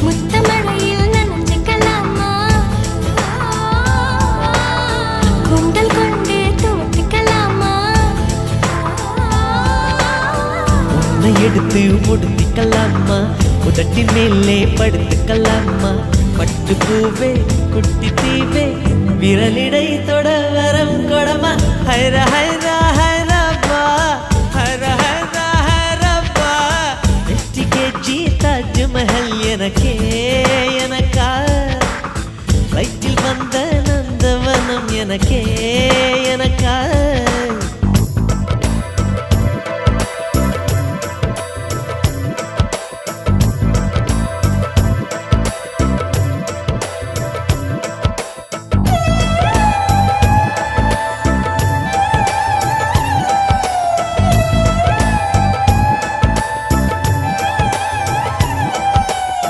முத்தமழையில் நனைஞ்சுக்கலாமா? குண்டல் கொண்டு தூத்திக்கலாமா? உன்னை எடுத்து முடிக்கலாமா? உதட்டின் மேலே படுத்துக்கலாமா? பட்டு பூவே குட்டி தீவே விரலிடை தொட வரம் கொடமா? ஹைர ஹைரா ஹைரப்பா ஹைர ஹைரா ஹைரப்பா வெற்றி கேஜி தாஜ்மஹல் எனக்கே எனக்கா வயிற்றில் வந்த நந்தவனம் எனக்கே